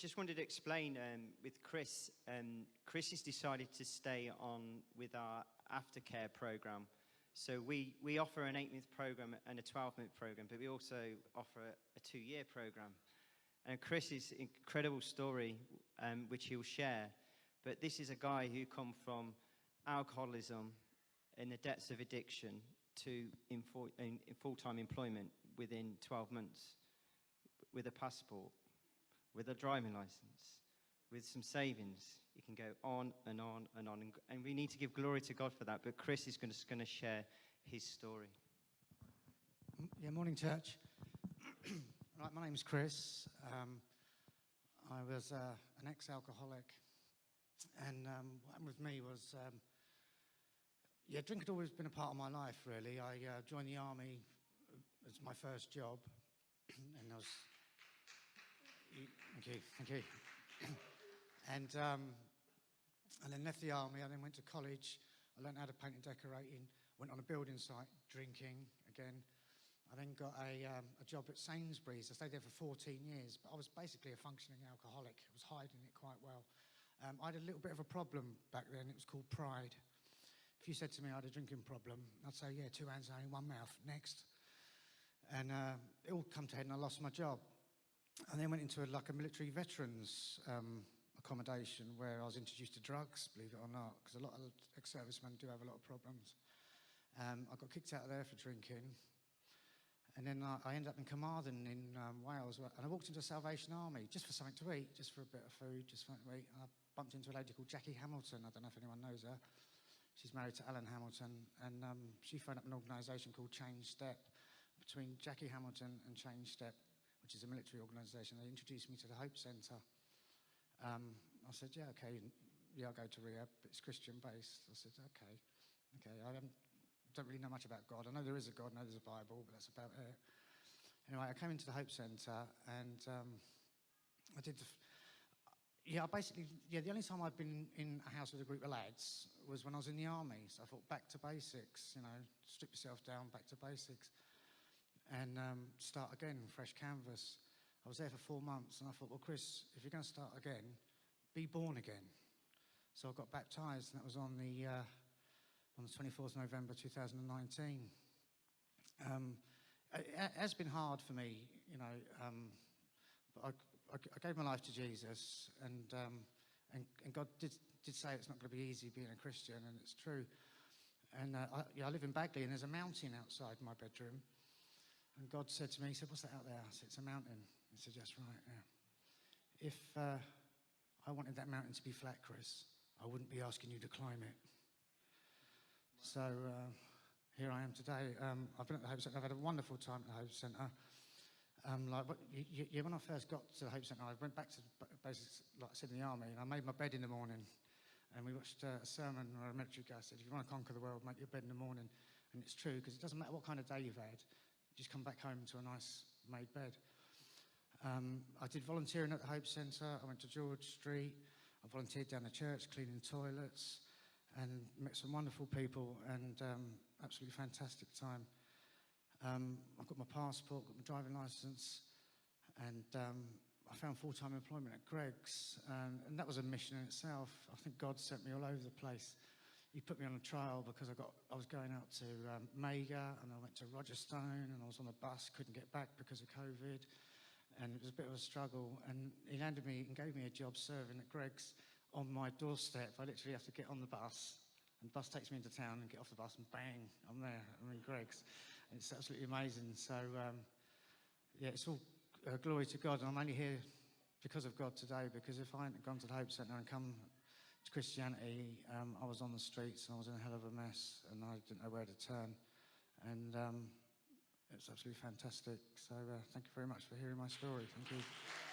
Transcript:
just wanted to explain with Chris. Chris has decided to stay on with our aftercare program. So we offer an 8-month program and a 12-month program, but we also offer a 2-year program. And Chris's incredible story, which he'll share. But this is a guy who come from alcoholism in the depths of addiction to in full-time employment within 12 months, with a passport, with a driving license, with some savings. You can go on and on and on. And we need to give glory to God for that. But Chris is just going to share his story. Yeah, morning, church. Right, my name's Chris. I was an ex-alcoholic. And what happened with me was, drink had always been a part of my life, really. I joined the army as my first job. And I was... Thank you. And then left the army. I then went to college. I learned how to paint and decorating. Went on a building site, drinking again. I then got a job at Sainsbury's. I stayed there for 14 years, but I was basically a functioning alcoholic. I was hiding it quite well. I had a little bit of a problem back then. It was called pride. If you said to me I had a drinking problem, I'd say, yeah, 2 hands only, 1 mouth, next. And it all come to head and I lost my job. And then went into a military veterans accommodation where I was introduced to drugs, believe it or not, because a lot of ex-servicemen do have a lot of problems. I got kicked out of there for drinking. And then I ended up in Carmarthen in Wales. And I walked into a Salvation Army just for something to eat, just for a bit of food, just for something to eat. And I bumped into a lady called Jackie Hamilton. I don't know if anyone knows her. She's married to Alan Hamilton. And she phoned up an organisation called Change Step. Between Jackie Hamilton and Change Step, which is a military organisation, they introduced me to the Hope Centre. I said, yeah, okay, yeah, I'll go to rehab, but it's Christian-based. I said, okay. I don't really know much about God. I know there is a God, I know there's a Bible, but that's about it. Anyway, I came into the Hope Centre, and I did the only time I'd been in a house with a group of lads was when I was in the army. So I thought, back to basics, strip yourself down, back to basics. And start again, fresh canvas. I was there for 4 months, and I thought, well, Chris, if you're going to start again, be born again. So I got baptised, and that was on the 24th of November 2019. It has been hard for me, but I gave my life to Jesus, and God did say it's not going to be easy being a Christian, and it's true. And I live in Bagley, and there's a mountain outside my bedroom. And God said to me, he said, what's that out there? I said, it's a mountain. He said, yes, right, yeah. If I wanted that mountain to be flat, Chris, I wouldn't be asking you to climb it. So here I am today. I've been at the Hope Centre. I've had a wonderful time at the Hope Centre. When I first got to the Hope Centre, I went back to basics, like I said, in the army, and I made my bed in the morning. And we watched a sermon where a military guy said, if you want to conquer the world, make your bed in the morning. And it's true, because it doesn't matter what kind of day you've had. Just come back home to a nice made bed. I did volunteering at the Hope Centre. I went to George Street. I volunteered down the church, cleaning toilets, and met some wonderful people, and absolutely fantastic time. I got my passport, got my driving licence, and I found full-time employment at Greggs, and that was a mission in itself. I think God sent me all over the place. He put me on a trial because I was going out to Mega, and I went to Rogerstone, and I was on the bus, couldn't get back because of COVID, and it was a bit of a struggle. And he landed me and gave me a job serving at Greggs on my doorstep. I literally have to get on the bus, and the bus takes me into town, and get off the bus, and bang, I'm there. I'm in Greggs. And it's absolutely amazing. So it's all glory to God, and I'm only here because of God today. Because if I hadn't gone to the Hope Centre and come to Christianity, I was on the streets, and I was in a hell of a mess, and I didn't know where to turn. And it's absolutely fantastic. So thank you very much for hearing my story. Thank you.